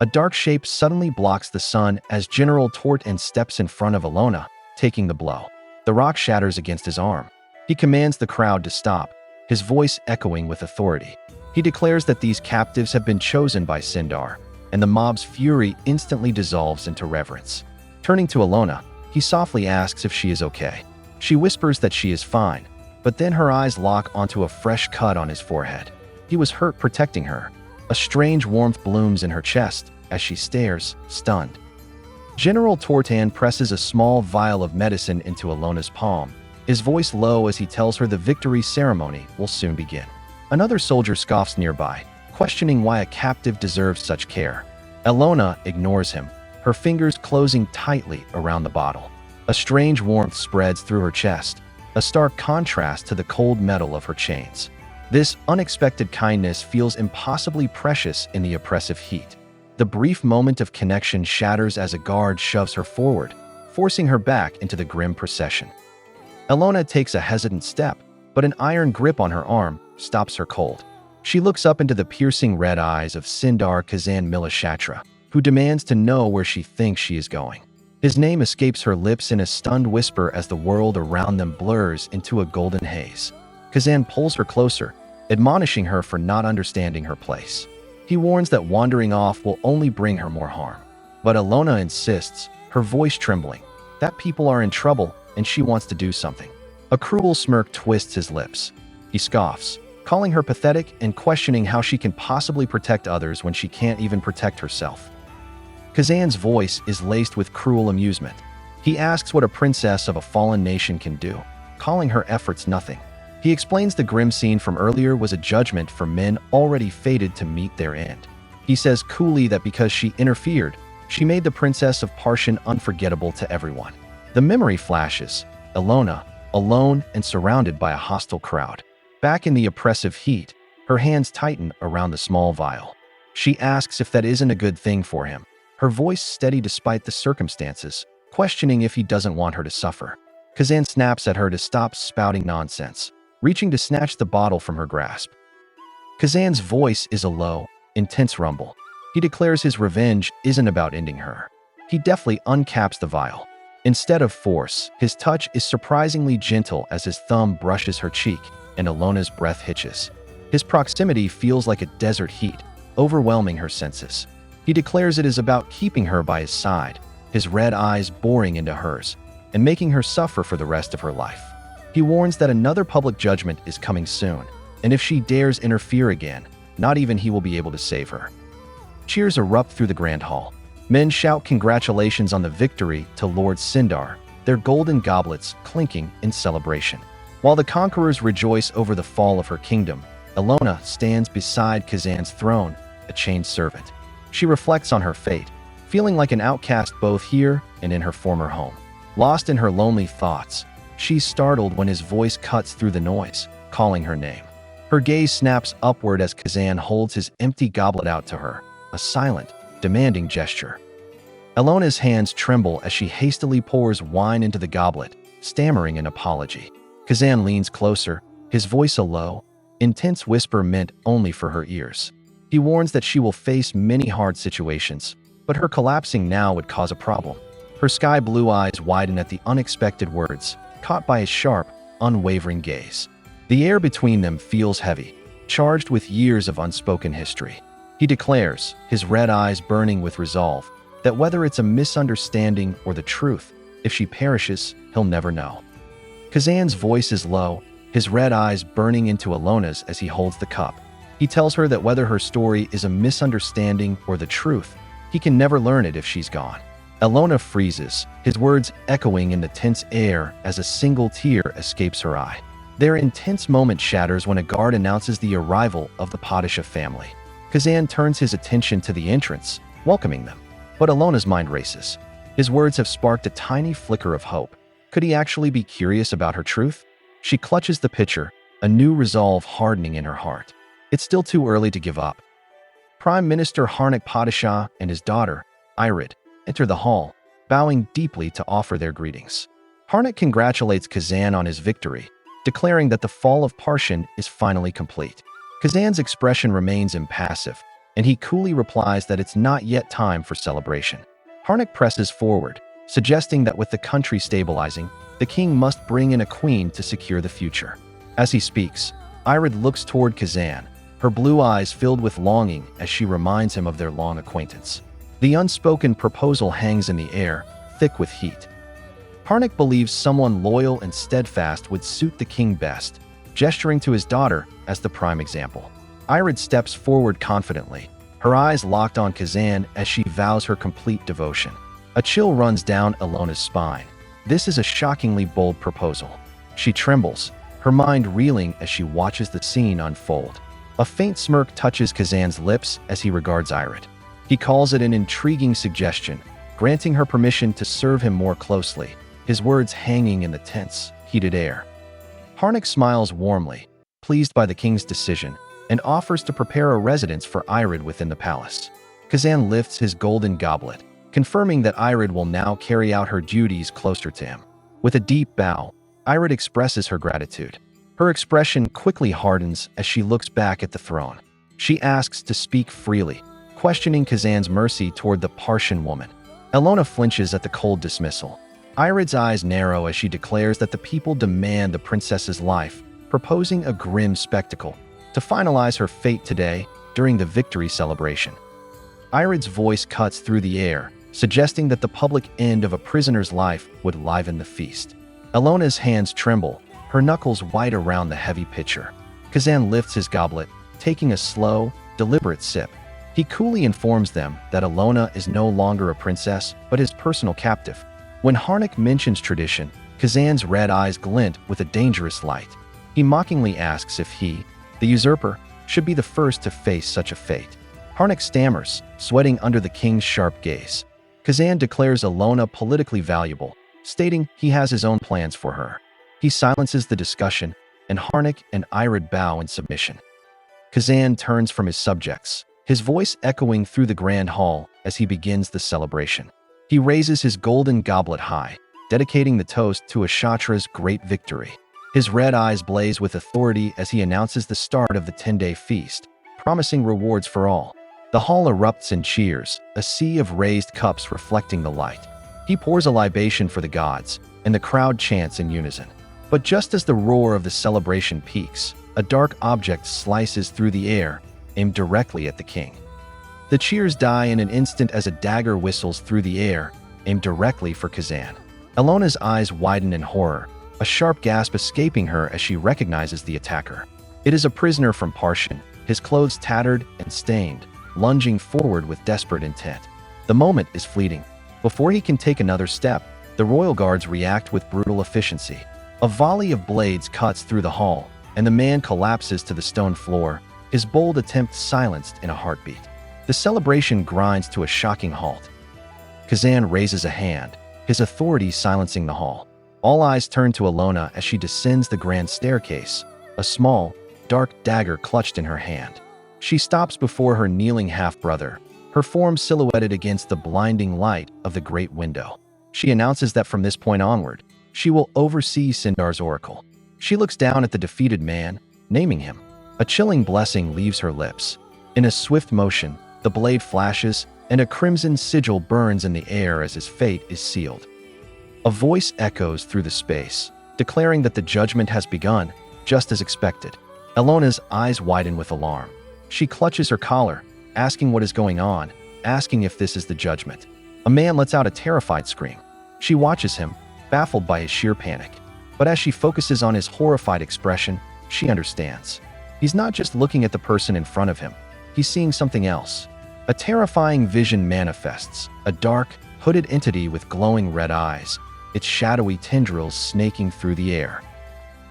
A dark shape suddenly blocks the sun as General Torten steps in front of Elona, taking the blow. The rock shatters against his arm. He commands the crowd to stop, his voice echoing with authority. He declares that these captives have been chosen by Sindar, and the mob's fury instantly dissolves into reverence. Turning to Elona, he softly asks if she is okay. She whispers that she is fine, but then her eyes lock onto a fresh cut on his forehead. He was hurt protecting her. A strange warmth blooms in her chest as she stares, stunned. General Tortan presses a small vial of medicine into Elona's palm, his voice low as he tells her the victory ceremony will soon begin. Another soldier scoffs nearby, questioning why a captive deserves such care. Elona ignores him, her fingers closing tightly around the bottle. A strange warmth spreads through her chest, a stark contrast to the cold metal of her chains. This unexpected kindness feels impossibly precious in the oppressive heat. The brief moment of connection shatters as a guard shoves her forward, forcing her back into the grim procession. Elona takes a hesitant step, but an iron grip on her arm stops her cold. She looks up into the piercing red eyes of Sindar Kazan Milashatra, who demands to know where she thinks she is going. His name escapes her lips in a stunned whisper as the world around them blurs into a golden haze. Kazan pulls her closer, admonishing her for not understanding her place. He warns that wandering off will only bring her more harm. But Elona insists, her voice trembling, that people are in trouble and she wants to do something. A cruel smirk twists his lips. He scoffs, calling her pathetic and questioning how she can possibly protect others when she can't even protect herself. Kazan's voice is laced with cruel amusement. He asks what a princess of a fallen nation can do, calling her efforts nothing. He explains the grim scene from earlier was a judgment for men already fated to meet their end. He says coolly that because she interfered, she made the princess of Parshan unforgettable to everyone. The memory flashes, Elona, alone and surrounded by a hostile crowd. Back in the oppressive heat, her hands tighten around the small vial. She asks if that isn't a good thing for him, her voice steady despite the circumstances, questioning if he doesn't want her to suffer. Kazan snaps at her to stop spouting nonsense, reaching to snatch the bottle from her grasp. Kazan's voice is a low, intense rumble. He declares his revenge isn't about ending her. He deftly uncaps the vial. Instead of force, his touch is surprisingly gentle as his thumb brushes her cheek and Elona's breath hitches. His proximity feels like a desert heat, overwhelming her senses. He declares it is about keeping her by his side, his red eyes boring into hers, and making her suffer for the rest of her life. He warns that another public judgment is coming soon, and if she dares interfere again, not even he will be able to save her. Cheers erupt through the grand hall. Men shout congratulations on the victory to Lord Sindar, their golden goblets clinking in celebration. While the conquerors rejoice over the fall of her kingdom, Elona stands beside Kazan's throne, a chained servant. She reflects on her fate, feeling like an outcast both here and in her former home. Lost in her lonely thoughts, she's startled when his voice cuts through the noise, calling her name. Her gaze snaps upward as Kazan holds his empty goblet out to her, a silent, demanding gesture. Elona's hands tremble as she hastily pours wine into the goblet, stammering an apology. Kazan leans closer, his voice a low, intense whisper meant only for her ears. He warns that she will face many hard situations, but her collapsing now would cause a problem. Her sky-blue eyes widen at the unexpected words, caught by his sharp, unwavering gaze. The air between them feels heavy, charged with years of unspoken history. He declares, his red eyes burning with resolve, that whether it's a misunderstanding or the truth, if she perishes, he'll never know. Kazan's voice is low, his red eyes burning into Elona's as he holds the cup. He tells her that whether her story is a misunderstanding or the truth, he can never learn it if she's gone. Elona freezes, his words echoing in the tense air as a single tear escapes her eye. Their intense moment shatters when a guard announces the arrival of the Padishah family. Kazan turns his attention to the entrance, welcoming them. But Elona's mind races. His words have sparked a tiny flicker of hope. Could he actually be curious about her truth? She clutches the pitcher, a new resolve hardening in her heart. It's still too early to give up. Prime Minister Harnik Padishah and his daughter, Irid, enter the hall, bowing deeply to offer their greetings. Harnik congratulates Kazan on his victory, declaring that the fall of Parshan is finally complete. Kazan's expression remains impassive, and he coolly replies that it's not yet time for celebration. Harnik presses forward, suggesting that with the country stabilizing, the king must bring in a queen to secure the future. As he speaks, Irid looks toward Kazan, her blue eyes filled with longing as she reminds him of their long acquaintance. The unspoken proposal hangs in the air, thick with heat. Harnik believes someone loyal and steadfast would suit the king best, gesturing to his daughter as the prime example. Irid steps forward confidently, her eyes locked on Kazan as she vows her complete devotion. A chill runs down Elona's spine. This is a shockingly bold proposal. She trembles, her mind reeling as she watches the scene unfold. A faint smirk touches Kazan's lips as he regards Irid. He calls it an intriguing suggestion, granting her permission to serve him more closely, his words hanging in the tense, heated air. Harnik smiles warmly, pleased by the king's decision, and offers to prepare a residence for Irid within the palace. Kazan lifts his golden goblet, confirming that Irid will now carry out her duties closer to him. With a deep bow, Irid expresses her gratitude. Her expression quickly hardens as she looks back at the throne. She asks to speak freely, questioning Kazan's mercy toward the Parshan woman. Elona flinches at the cold dismissal. Irid's eyes narrow as she declares that the people demand the princess's life, proposing a grim spectacle to finalize her fate today during the victory celebration. Irid's voice cuts through the air, suggesting that the public end of a prisoner's life would liven the feast. Elona's hands tremble, her knuckles white around the heavy pitcher. Kazan lifts his goblet, taking a slow, deliberate sip. He coolly informs them that Elona is no longer a princess, but his personal captive. When Harnik mentions tradition, Kazan's red eyes glint with a dangerous light. He mockingly asks if he, the usurper, should be the first to face such a fate. Harnik stammers, sweating under the king's sharp gaze. Kazan declares Elona politically valuable, stating he has his own plans for her. He silences the discussion, and Harnik and Irid bow in submission. Kazan turns from his subjects, his voice echoing through the grand hall as he begins the celebration. He raises his golden goblet high, dedicating the toast to Ashetra's great victory. His red eyes blaze with authority as he announces the start of the 10-day feast, promising rewards for all. The hall erupts in cheers, a sea of raised cups reflecting the light. He pours a libation for the gods, and the crowd chants in unison. But just as the roar of the celebration peaks, a dark object slices through the air, aimed directly at the king. The cheers die in an instant as a dagger whistles through the air, aimed directly for Kazan. Elona's eyes widen in horror, a sharp gasp escaping her as she recognizes the attacker. It is a prisoner from Parshan, his clothes tattered and stained, lunging forward with desperate intent. The moment is fleeting. Before he can take another step, the royal guards react with brutal efficiency. A volley of blades cuts through the hall, and the man collapses to the stone floor, his bold attempt silenced in a heartbeat. The celebration grinds to a shocking halt. Kazan raises a hand, his authority silencing the hall. All eyes turn to Elona as she descends the grand staircase, a small, dark dagger clutched in her hand. She stops before her kneeling half-brother, her form silhouetted against the blinding light of the great window. She announces that from this point onward, she will oversee Sindar's oracle. She looks down at the defeated man, naming him. A chilling blessing leaves her lips. In a swift motion, the blade flashes, and a crimson sigil burns in the air as his fate is sealed. A voice echoes through the space, declaring that the judgment has begun, just as expected. Elona's eyes widen with alarm. She clutches her collar, asking what is going on, asking if this is the judgment. A man lets out a terrified scream. She watches him, baffled by his sheer panic. But as she focuses on his horrified expression, she understands. He's not just looking at the person in front of him. He's seeing something else. A terrifying vision manifests, a dark, hooded entity with glowing red eyes, its shadowy tendrils snaking through the air.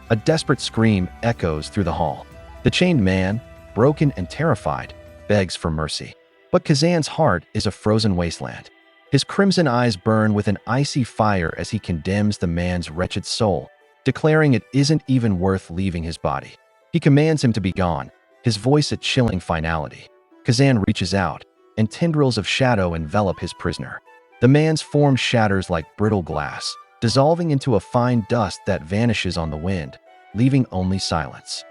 A desperate scream echoes through the hall. The chained man, broken and terrified, begs for mercy. But Kazan's heart is a frozen wasteland. His crimson eyes burn with an icy fire as he condemns the man's wretched soul, declaring it isn't even worth leaving his body. He commands him to be gone, his voice a chilling finality. Kazan reaches out, and tendrils of shadow envelop his prisoner. The man's form shatters like brittle glass, dissolving into a fine dust that vanishes on the wind, leaving only silence.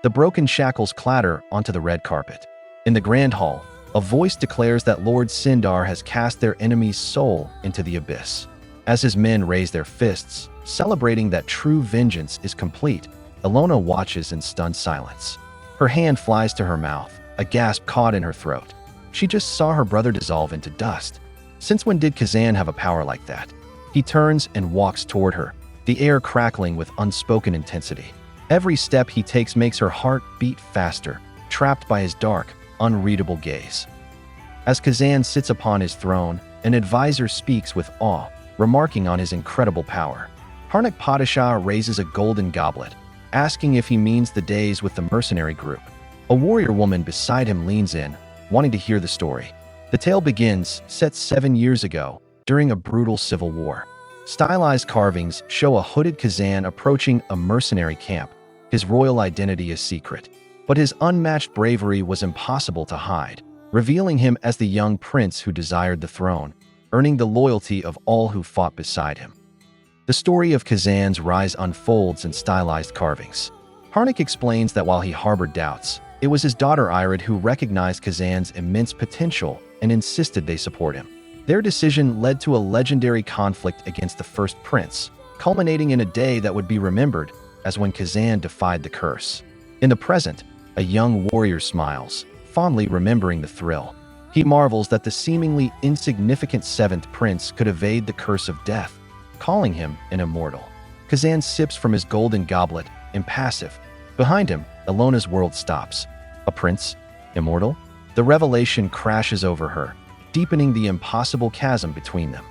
The broken shackles clatter onto the red carpet. In the grand hall, a voice declares that Lord Sindar has cast their enemy's soul into the abyss. As his men raise their fists, celebrating that true vengeance is complete, Elona watches in stunned silence. Her hand flies to her mouth, a gasp caught in her throat. She just saw her brother dissolve into dust. Since when did Kazan have a power like that? He turns and walks toward her, the air crackling with unspoken intensity. Every step he takes makes her heart beat faster, trapped by his dark, unreadable gaze. As Kazan sits upon his throne, an advisor speaks with awe, remarking on his incredible power. Harnik Padishah raises a golden goblet, asking if he means the days with the mercenary group. A warrior woman beside him leans in, wanting to hear the story. The tale begins, set 7 years ago, during a brutal civil war. Stylized carvings show a hooded Kazan approaching a mercenary camp. His royal identity is secret, but his unmatched bravery was impossible to hide, revealing him as the young prince who desired the throne, earning the loyalty of all who fought beside him. The story of Kazan's rise unfolds in stylized carvings. Harnik explains that while he harbored doubts, it was his daughter Irid who recognized Kazan's immense potential and insisted they support him. Their decision led to a legendary conflict against the first prince, culminating in a day that would be remembered as when Kazan defied the curse. In the present, a young warrior smiles, fondly remembering the thrill. He marvels that the seemingly insignificant seventh prince could evade the curse of death, calling him an immortal. Kazan sips from his golden goblet, impassive. Behind him, Elona's world stops. A prince? Immortal? The revelation crashes over her, deepening the impossible chasm between them.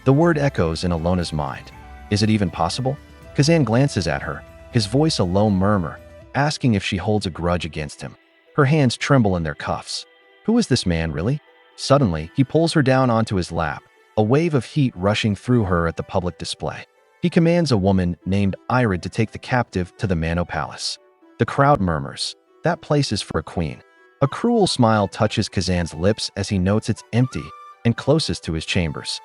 The word echoes in Elona's mind. Is it even possible? Kazan glances at her, his voice a low murmur, asking if she holds a grudge against him. Her hands tremble in their cuffs. Who is this man, really? Suddenly, he pulls her down onto his lap, a wave of heat rushing through her at the public display. He commands a woman named Irid to take the captive to the Manhwa Palace. The crowd murmurs, "That place is for a queen." A cruel smile touches Kazan's lips as he notes it's empty and closest to his chambers.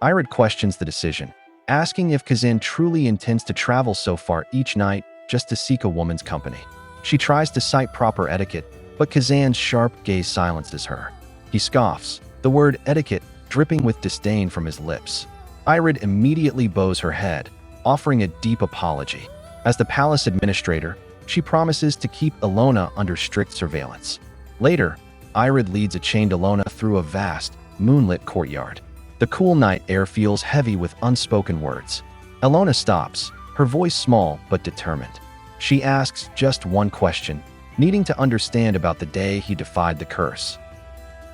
Irid questions the decision, asking if Kazan truly intends to travel so far each night just to seek a woman's company. She tries to cite proper etiquette, but Kazan's sharp gaze silences her. He scoffs, the word etiquette dripping with disdain from his lips. Irid immediately bows her head, offering a deep apology. As the palace administrator, she promises to keep Elona under strict surveillance. Later, Irid leads a chained Elona through a vast, moonlit courtyard. The cool night air feels heavy with unspoken words. Elona stops, her voice small but determined. She asks just one question, needing to understand about the day he defied the curse.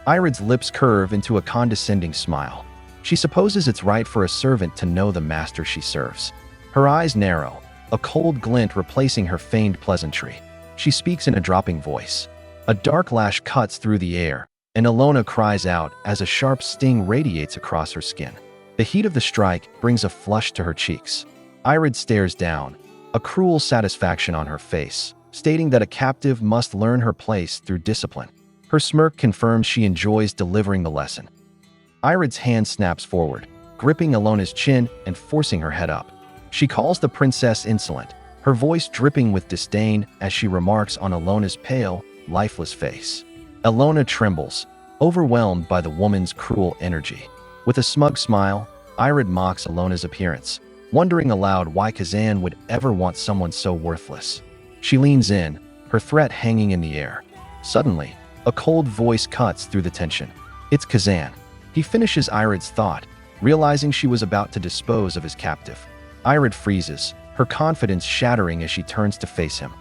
Irid's lips curve into a condescending smile. She supposes it's right for a servant to know the master she serves. Her eyes narrow, a cold glint replacing her feigned pleasantry. She speaks in a dropping voice. A dark lash cuts through the air, and Elona cries out as a sharp sting radiates across her skin. The heat of the strike brings a flush to her cheeks. Irid stares down, a cruel satisfaction on her face, stating that a captive must learn her place through discipline. Her smirk confirms she enjoys delivering the lesson. Irid's hand snaps forward, gripping Elona's chin and forcing her head up. She calls the princess insolent, her voice dripping with disdain as she remarks on Elona's pale, lifeless face. Elona trembles, overwhelmed by the woman's cruel energy. With a smug smile, Irid mocks Elona's appearance, wondering aloud why Kazan would ever want someone so worthless. She leans in, her threat hanging in the air. Suddenly, a cold voice cuts through the tension. It's Kazan. He finishes Irid's thought, realizing she was about to dispose of his captive. Irid freezes, her confidence shattering as she turns to face him.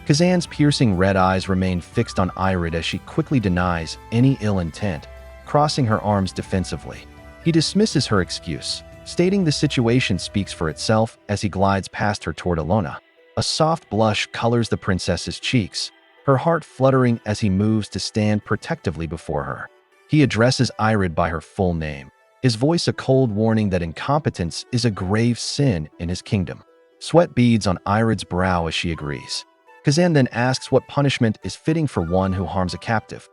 Kazan's piercing red eyes remain fixed on Irid as she quickly denies any ill intent, crossing her arms defensively. He dismisses her excuse, stating the situation speaks for itself as he glides past her toward Elona. A soft blush colors the princess's cheeks, her heart fluttering as he moves to stand protectively before her. He addresses Irid by her full name, his voice a cold warning that incompetence is a grave sin in his kingdom. Sweat beads on Irid's brow as she agrees. Kazan then asks what punishment is fitting for one who harms a captive.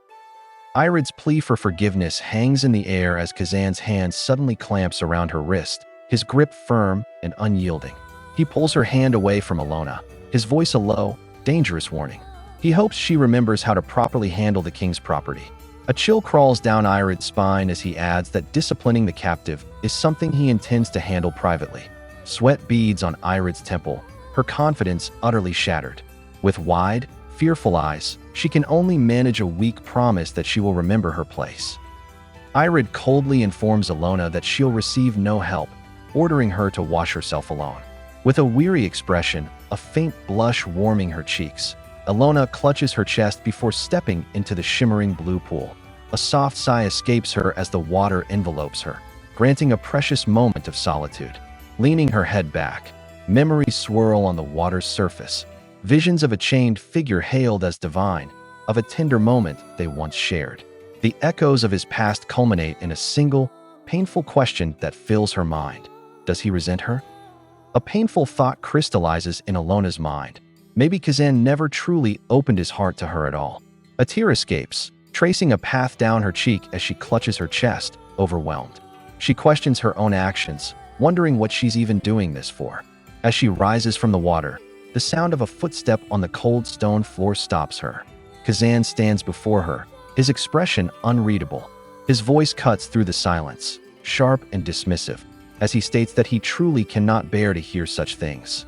Irid's plea for forgiveness hangs in the air as Kazan's hand suddenly clamps around her wrist, his grip firm and unyielding. He pulls her hand away from Elona, his voice a low, dangerous warning. He hopes she remembers how to properly handle the king's property. A chill crawls down Irid's spine as he adds that disciplining the captive is something he intends to handle privately. Sweat beads on Irid's temple, her confidence utterly shattered. With wide, fearful eyes, she can only manage a weak promise that she will remember her place. Irid coldly informs Elona that she'll receive no help, ordering her to wash herself alone. With a weary expression, a faint blush warming her cheeks, Elona clutches her chest before stepping into the shimmering blue pool. A soft sigh escapes her as the water envelopes her, granting a precious moment of solitude. Leaning her head back, memories swirl on the water's surface. Visions of a chained figure hailed as divine, of a tender moment they once shared. The echoes of his past culminate in a single, painful question that fills her mind. Does he resent her? A painful thought crystallizes in Elona's mind. Maybe Kazan never truly opened his heart to her at all. A tear escapes, tracing a path down her cheek as she clutches her chest, overwhelmed. She questions her own actions, wondering what she's even doing this for. As she rises from the water, the sound of a footstep on the cold stone floor stops her. Kazan stands before her, his expression unreadable. His voice cuts through the silence, sharp and dismissive, as he states that he truly cannot bear to hear such things.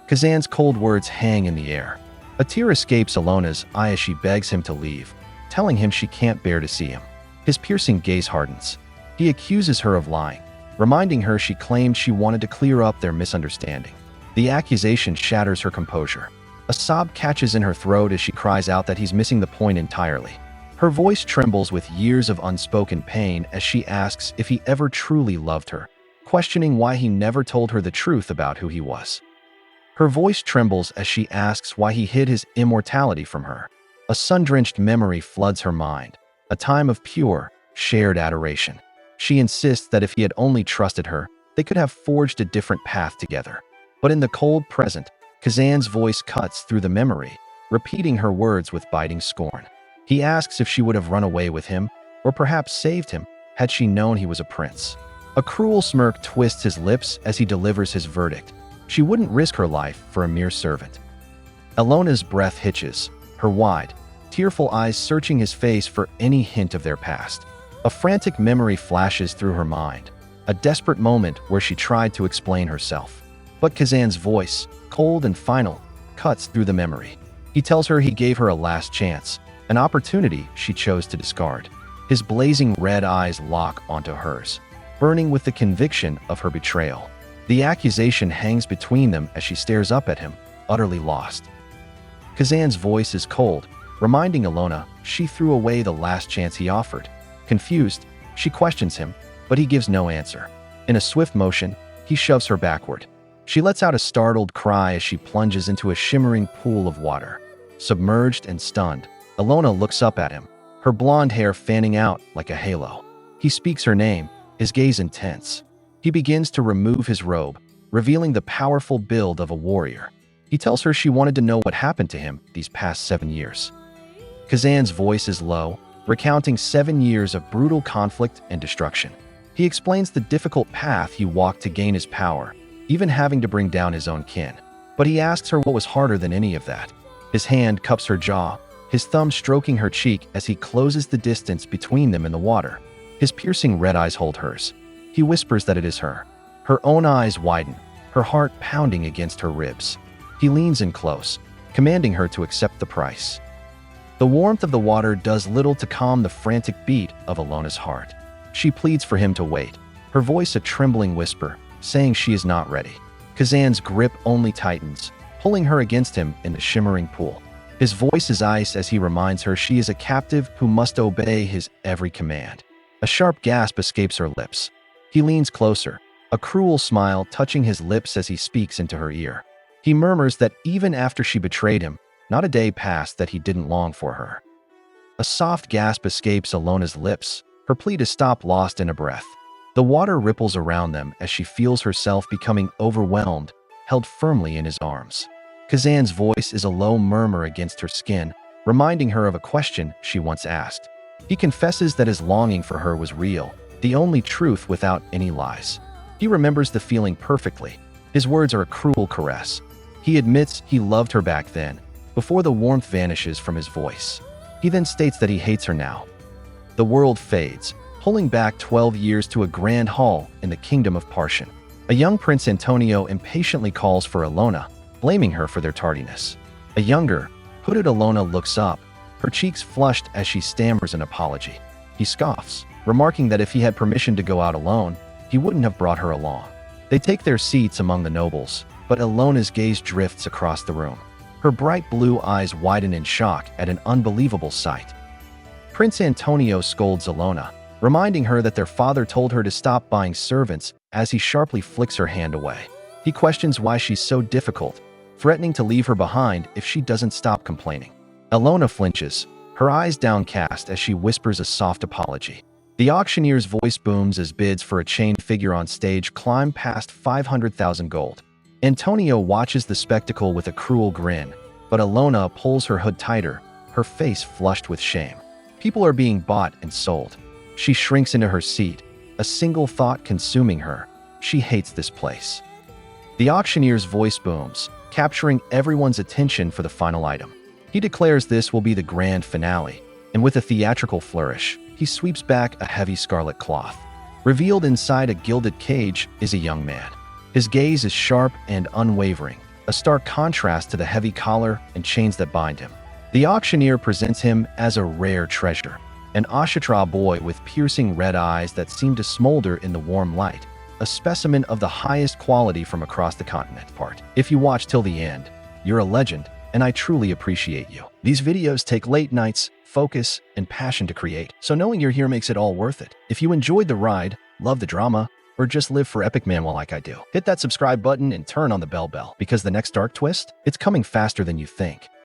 Kazan's cold words hang in the air. A tear escapes Elona's eye as she begs him to leave, telling him she can't bear to see him. His piercing gaze hardens. He accuses her of lying, reminding her she claimed she wanted to clear up their misunderstanding. The accusation shatters her composure. A sob catches in her throat as she cries out that he's missing the point entirely. Her voice trembles with years of unspoken pain as she asks if he ever truly loved her, questioning why he never told her the truth about who he was. Her voice trembles as she asks why he hid his immortality from her. A sun-drenched memory floods her mind, a time of pure, shared adoration. She insists that if he had only trusted her, they could have forged a different path together. But in the cold present, Kazan's voice cuts through the memory, repeating her words with biting scorn. He asks if she would have run away with him, or perhaps saved him, had she known he was a prince. A cruel smirk twists his lips as he delivers his verdict. She wouldn't risk her life for a mere servant. Elona's breath hitches, her wide, tearful eyes searching his face for any hint of their past. A frantic memory flashes through her mind, a desperate moment where she tried to explain herself. But Kazan's voice, cold and final, cuts through the memory. He tells her he gave her a last chance, an opportunity she chose to discard. His blazing red eyes lock onto hers, burning with the conviction of her betrayal. The accusation hangs between them as she stares up at him, utterly lost. Kazan's voice is cold, reminding Elona she threw away the last chance he offered. Confused, she questions him, but he gives no answer. In a swift motion, he shoves her backward. She lets out a startled cry as she plunges into a shimmering pool of water. Submerged and stunned, Elona looks up at him, her blonde hair fanning out like a halo. He speaks her name, his gaze intense. He begins to remove his robe, revealing the powerful build of a warrior. He tells her she wanted to know what happened to him these past 7 years. Kazan's voice is low, recounting 7 years of brutal conflict and destruction. He explains the difficult path he walked to gain his power, even having to bring down his own kin. But he asks her what was harder than any of that. His hand cups her jaw, his thumb stroking her cheek as he closes the distance between them in the water. His piercing red eyes hold hers. He whispers that it is her. Her own eyes widen, her heart pounding against her ribs. He leans in close, commanding her to accept the price. The warmth of the water does little to calm the frantic beat of Elona's heart. She pleads for him to wait, her voice a trembling whisper, saying she is not ready. Kazan's grip only tightens, pulling her against him in the shimmering pool. His voice is ice as he reminds her she is a captive who must obey his every command. A sharp gasp escapes her lips. He leans closer, a cruel smile touching his lips as he speaks into her ear. He murmurs that even after she betrayed him, not a day passed that he didn't long for her. A soft gasp escapes Elona's lips, her plea to stop lost in a breath. The water ripples around them as she feels herself becoming overwhelmed, held firmly in his arms. Kazan's voice is a low murmur against her skin, reminding her of a question she once asked. He confesses that his longing for her was real, the only truth without any lies. He remembers the feeling perfectly. His words are a cruel caress. He admits he loved her back then, before the warmth vanishes from his voice. He then states that he hates her now. The world fades, pulling back 12 years to a grand hall in the kingdom of Parshan. A young Prince Antonio impatiently calls for Elona, blaming her for their tardiness. A younger, hooded Elona looks up, her cheeks flushed as she stammers an apology. He scoffs, remarking that if he had permission to go out alone, he wouldn't have brought her along. They take their seats among the nobles, but Elona's gaze drifts across the room. Her bright blue eyes widen in shock at an unbelievable sight. Prince Antonio scolds Elona, reminding her that their father told her to stop buying servants as he sharply flicks her hand away. He questions why she's so difficult, threatening to leave her behind if she doesn't stop complaining. Elona flinches, her eyes downcast as she whispers a soft apology. The auctioneer's voice booms as bids for a chained figure on stage climb past 500,000 gold. Antonio watches the spectacle with a cruel grin, but Elona pulls her hood tighter, her face flushed with shame. People are being bought and sold. She shrinks into her seat, a single thought consuming her. She hates this place. The auctioneer's voice booms, capturing everyone's attention for the final item. He declares this will be the grand finale, and with a theatrical flourish, he sweeps back a heavy scarlet cloth. Revealed inside a gilded cage is a young man. His gaze is sharp and unwavering, a stark contrast to the heavy collar and chains that bind him. The auctioneer presents him as a rare treasure, an Ashetra boy with piercing red eyes that seem to smolder in the warm light, a specimen of the highest quality from across the continent. If you watch till the end, you're a legend, and I truly appreciate you. These videos take late nights, focus, and passion to create, so knowing you're here makes it all worth it. If you enjoyed the ride, love the drama, or just live for epic manhwa like I do, hit that subscribe button and turn on the bell because the next dark twist, it's coming faster than you think.